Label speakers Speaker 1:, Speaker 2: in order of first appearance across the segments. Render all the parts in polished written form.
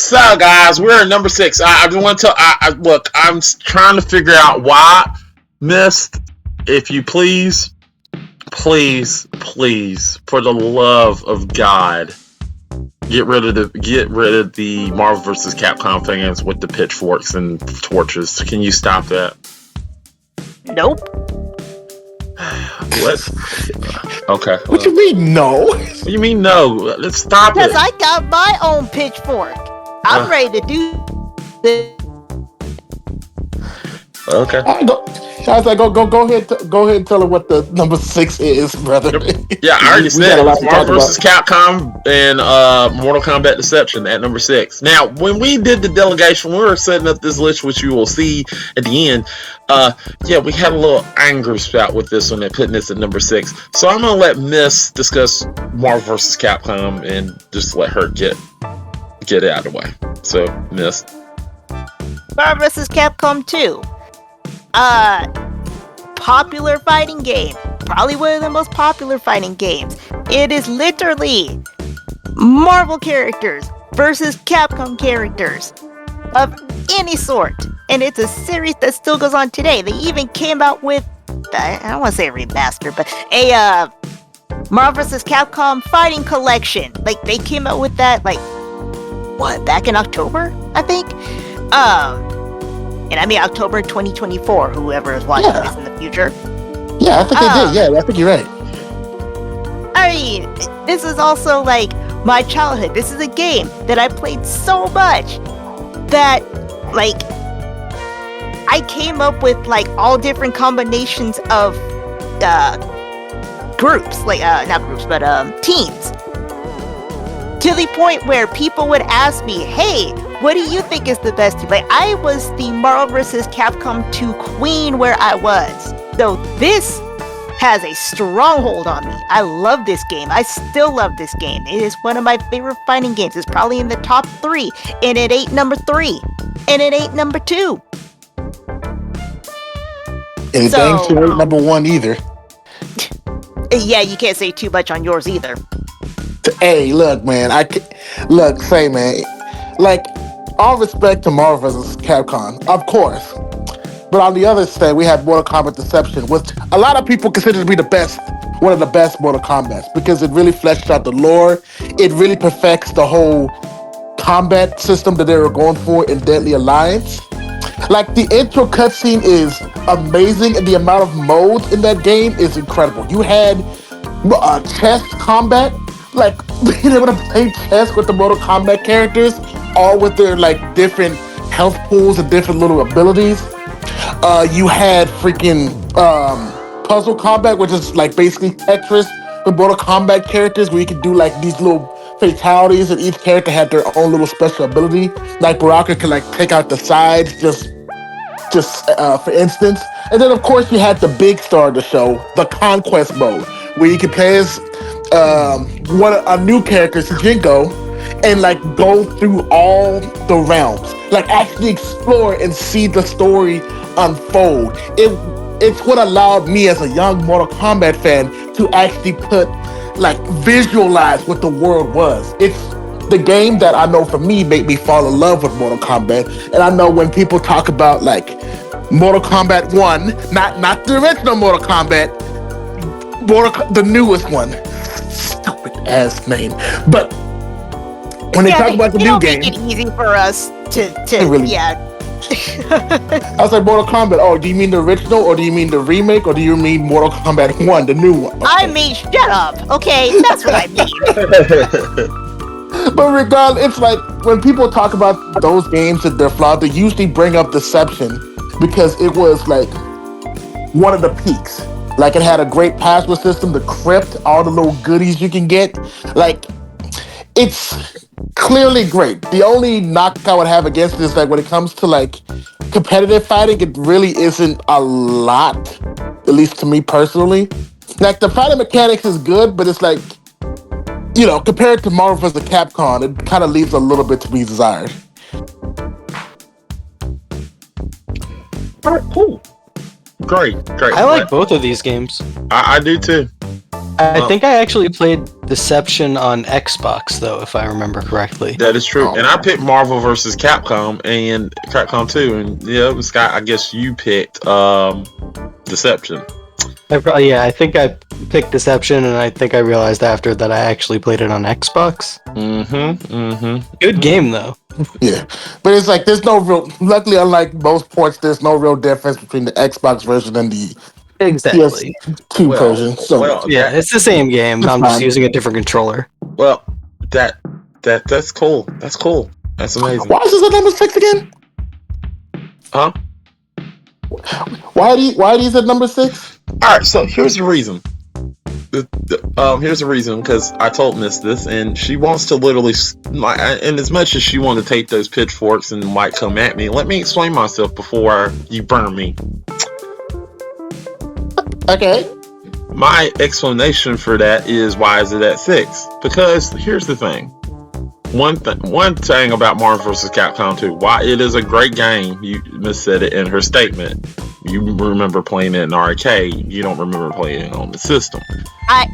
Speaker 1: So, guys, we're at number 6. I just want to look. I'm trying to figure out why, Mist. If you please, for the love of God, get rid of the Marvel vs. Capcom fans with the pitchforks and torches. Can you stop that?
Speaker 2: Nope.
Speaker 1: What? Okay.
Speaker 3: What you mean no?
Speaker 1: What do you mean no? Let's stop it.
Speaker 2: Because I got my own pitchfork. I'm ready to do this.
Speaker 1: Okay.
Speaker 3: I was like, go ahead and tell her what the number 6 is, brother.
Speaker 1: Yeah, I already said it. Marvel vs. Capcom and Mortal Kombat Deception at number 6. Now, when we did the delegation, we were setting up this list, which you will see at the end. We had a little anger spout with this one and putting this at number 6. So I'm gonna let Miss discuss Marvel vs. Capcom and just let her get it out of the way. So, Miss.
Speaker 2: Marvel vs. Capcom 2. Popular fighting game. Probably one of the most popular fighting games. It is literally Marvel characters versus Capcom characters of any sort. And it's a series that still goes on today. They even came out with, I don't want to say a remaster, but a Marvel vs. Capcom fighting collection. Like, they came out with that, back in October, I think? And I mean October 2024, whoever is watching this in the future.
Speaker 3: Yeah, I think they did. Yeah, I think you're right.
Speaker 2: I mean, this is also my childhood. This is a game that I played so much that I came up with all different combinations of groups, not groups, but teams. To the point where people would ask me, hey, what do you think is the best team? I was the Marvel vs. Capcom 2 queen where I was. So this has a stronghold on me. I love this game. I still love this game. It is one of my favorite fighting games. It's probably in the top 3. And it ain't number 3. And it ain't number 2.
Speaker 3: And it ain't number 1 either.
Speaker 2: Yeah, you can't say too much on yours either.
Speaker 3: Hey, look, man. All respect to Marvel vs. Capcom, of course. But on the other side, we have Mortal Kombat Deception, which a lot of people consider to be one of the best Mortal Kombats, because it really fleshes out the lore. It really perfects the whole combat system that they were going for in Deadly Alliance. The intro cutscene is amazing, and the amount of modes in that game is incredible. You had chess combat, being able to play chess with the Mortal Kombat characters, all with their different health pools and different little abilities. You had freaking puzzle combat, which is basically Tetris with Mortal Kombat characters, where you could do these little fatalities, and each character had their own little special ability. Baraka could take out the sides, just for instance. And then of course you had the big star of the show, the Conquest mode, where you could play as a new character, Jinko, and go through all the realms, actually explore and see the story unfold. It's what allowed me as a young Mortal Kombat fan to actually visualize what the world was. It's the game that I know for me made me fall in love with Mortal Kombat. And I know when people talk about Mortal Kombat 1, not the original Mortal Kombat, the newest one. Stupid ass name. But when they talk about the new game,
Speaker 2: make it easy for us to
Speaker 3: really, I was Mortal Kombat. Oh, do you mean the original, or do you mean the remake, or do you mean Mortal Kombat 1, the new one? Okay.
Speaker 2: I mean, shut up. Okay, that's what I mean.
Speaker 3: But regardless, it's when people talk about those games that they're flawed, they usually bring up Deception because it was one of the peaks. It had a great password system, the crypt, all the little goodies you can get. It's clearly great. The only knock I would have against it is when it comes to competitive fighting, it really isn't a lot, at least to me personally. The fighting mechanics is good, but it's compared to Marvel vs. Capcom, it kind of leaves a little bit to be desired.
Speaker 1: All right, cool. Great.
Speaker 4: I like both of these games.
Speaker 1: I do too.
Speaker 4: I think I actually played Deception on Xbox, though, if I remember correctly.
Speaker 1: That is true. And I picked Marvel vs. Capcom and Capcom 2. And yeah, Scott, I guess you picked Deception.
Speaker 4: I think I picked Deception, and I think I realized after that I actually played it on Xbox. Good game, though.
Speaker 3: Yeah, but it's like there's no real. Luckily, unlike most ports, there's no real difference between the Xbox version and the
Speaker 4: Exactly.
Speaker 3: PS2 version. So
Speaker 4: Yeah, it's the same game. I'm just using a different controller.
Speaker 1: Well, that's cool. That's cool. That's amazing.
Speaker 3: Why is this at number 6 again?
Speaker 1: Huh?
Speaker 3: Why are these at number 6?
Speaker 1: All right. So here's the reason. Here's the reason, because I told Miss this, and she wants to literally, and as much as she wants to take those pitchforks and might come at me, let me explain myself before you burn me.
Speaker 3: Okay.
Speaker 1: My explanation for that is, why is it at 6? Because here's the thing. One thing about Marvel vs. Capcom 2, why it is a great game. Miss said it in her statement. You remember playing it in arcade. You don't remember playing it on the system.
Speaker 2: I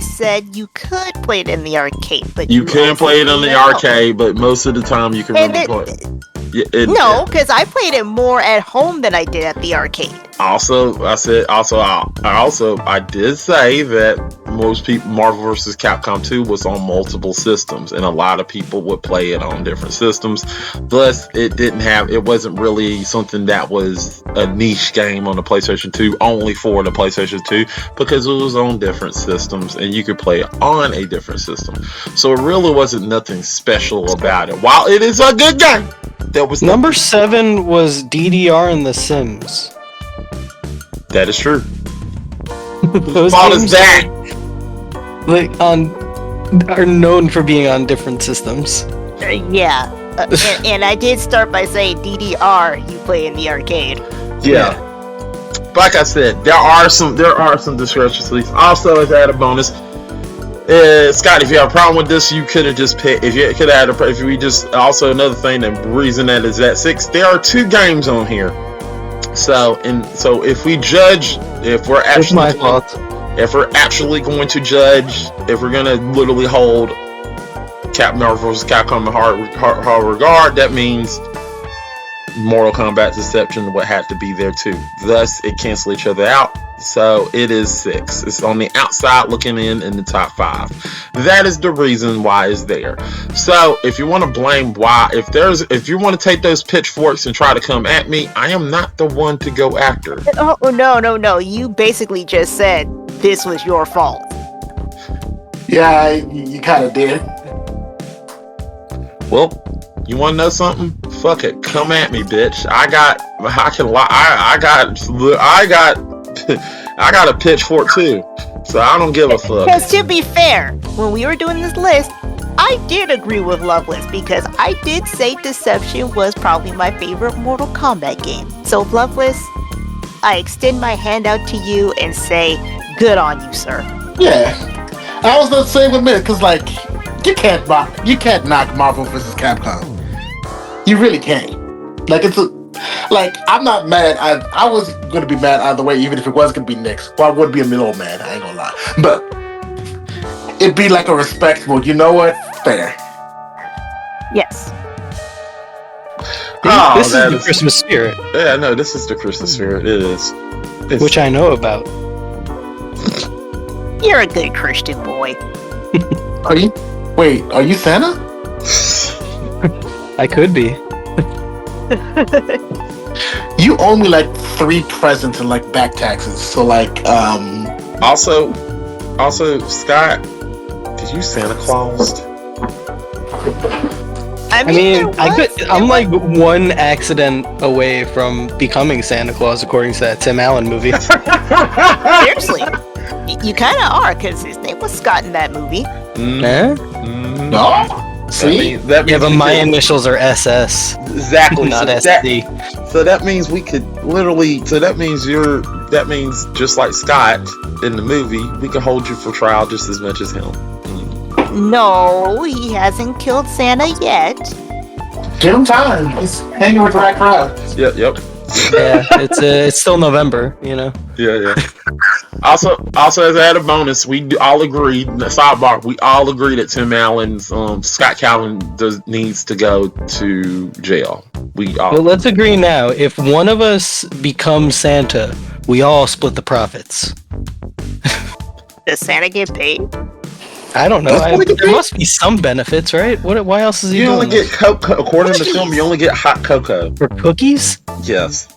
Speaker 2: said you could play it in the arcade, but
Speaker 1: you can play it in the arcade, but most of the time you can remember play it.
Speaker 2: No, because I played it more at home than I did at the arcade.
Speaker 1: I did say that most people, Marvel vs. Capcom 2 was on multiple systems, and a lot of people would play it on different systems. Thus, it wasn't really something that was a niche game on the PlayStation 2, only for the PlayStation 2, because it was on different systems, and you could play it on a different system. So it really wasn't nothing special about it. While it is a good game, there was
Speaker 4: number 7 was DDR and The Sims.
Speaker 1: That is true.
Speaker 4: Those games are known for being on different systems.
Speaker 2: Yeah, and I did start by saying DDR you play in the arcade.
Speaker 1: Yeah. Like I said, there are some discrepancies. Also, as added bonus, Scott, if you have a problem with this, you could have just picked. Also, another thing, the reason that is at 6, there are 2 games on here. So if we judge, if we're actually going to judge, if we're gonna literally hold Marvel vs. Capcom in hard regard, that means Mortal Kombat Deception would have to be there too. Thus, it cancels each other out. So it is 6. It's on the outside looking in the top 5. That is the reason why it's there. So if you want to blame why, if you want to take those pitchforks and try to come at me, I am not the one to go after.
Speaker 2: Oh no! You basically just said this was your fault.
Speaker 3: Yeah, you kind of did.
Speaker 1: Well, you want to know something? Fuck it, come at me, bitch. I got a pitchfork too, so I don't give a fuck.
Speaker 2: Because to be fair, when we were doing this list, I did agree with Loveless, because I did say Deception was probably my favorite Mortal Kombat game. So Loveless, I extend my hand out to you and say, good on you, sir.
Speaker 3: Yeah, I was the same with me, because like you can't knock Marvel vs. Capcom. You really can't. Like, I'm not mad. I was going to be mad either way, even if it was going to be Knicks. Well, I would be a little mad, I ain't going to lie. But it'd be like a respectable, you know what? Fair.
Speaker 2: Yes.
Speaker 4: This is the Christmas spirit.
Speaker 1: Yeah, no, this is the Christmas spirit. It is.
Speaker 4: Which I know about.
Speaker 2: You're a good Christian boy.
Speaker 3: Are you Santa?
Speaker 4: I could be.
Speaker 3: You owe me like 3 presents and like back taxes. So like
Speaker 1: Also, Scott, did you Santa Claus?
Speaker 4: I'm like one accident away from becoming Santa Claus, according to that Tim Allen movie.
Speaker 2: Seriously, you kind of are, because his name was Scott in that movie.
Speaker 3: No. See?
Speaker 1: That means
Speaker 4: but my initials are SS.
Speaker 1: Exactly.
Speaker 4: Not SD.
Speaker 1: So that means we could literally. So that means that means just like Scott in the movie, we could hold you for trial just as much as him.
Speaker 2: No, he hasn't killed Santa yet.
Speaker 3: Give him time. He's hanging with the right crowd.
Speaker 1: Yep.
Speaker 4: Yeah, it's still November, you know.
Speaker 1: Yeah. Also, as an added bonus, we all agreed. Sidebar: we all agree that Tim Allen's Scott Calvin needs to go to jail. We all.
Speaker 4: Well, let's agree now. If one of us becomes Santa, we all split the profits.
Speaker 2: Does Santa get paid?
Speaker 4: I don't know. There must be some benefits, right? Why else is he
Speaker 1: You
Speaker 4: doing
Speaker 1: only get cocoa. According to the film, you only get hot cocoa.
Speaker 4: for cookies?
Speaker 1: Yes.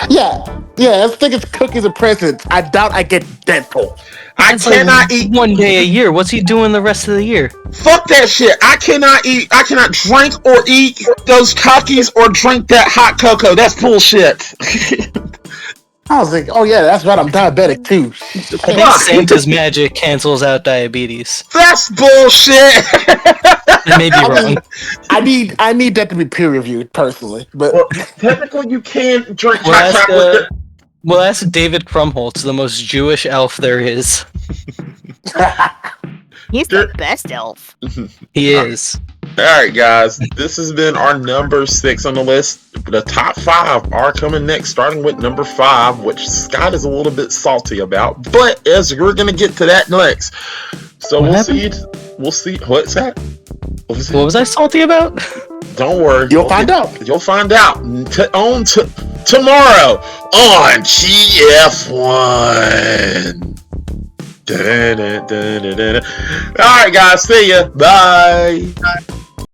Speaker 3: Yeah, I think it's cookies and presents. I doubt I get Deadpool.
Speaker 1: I cannot eat
Speaker 4: one day a year. What's he doing the rest of the year?
Speaker 1: Fuck that shit. I cannot drink or eat those cookies or drink that hot cocoa. That's bullshit.
Speaker 3: I was like, oh yeah, that's right. I'm diabetic too.
Speaker 4: I think Santa's magic cancels out diabetes.
Speaker 1: That's bullshit.
Speaker 4: I may be wrong.
Speaker 3: I need that to be peer reviewed personally, but
Speaker 1: well, technically you can't drink hot chocolate.
Speaker 4: Well, that's David Krumholtz, the most Jewish elf there is.
Speaker 2: He's the best elf.
Speaker 4: He is.
Speaker 1: Alright, guys. This has been our number 6 on the list. The top 5 are coming next, starting with number 5, which Scott is a little bit salty about. But as we're going to get to that next. So we'll see. What's that?
Speaker 4: What was I salty about?
Speaker 1: Don't worry.
Speaker 3: You'll find out.
Speaker 1: You'll find out. Tomorrow on GF1. Alright, guys. See ya. Bye.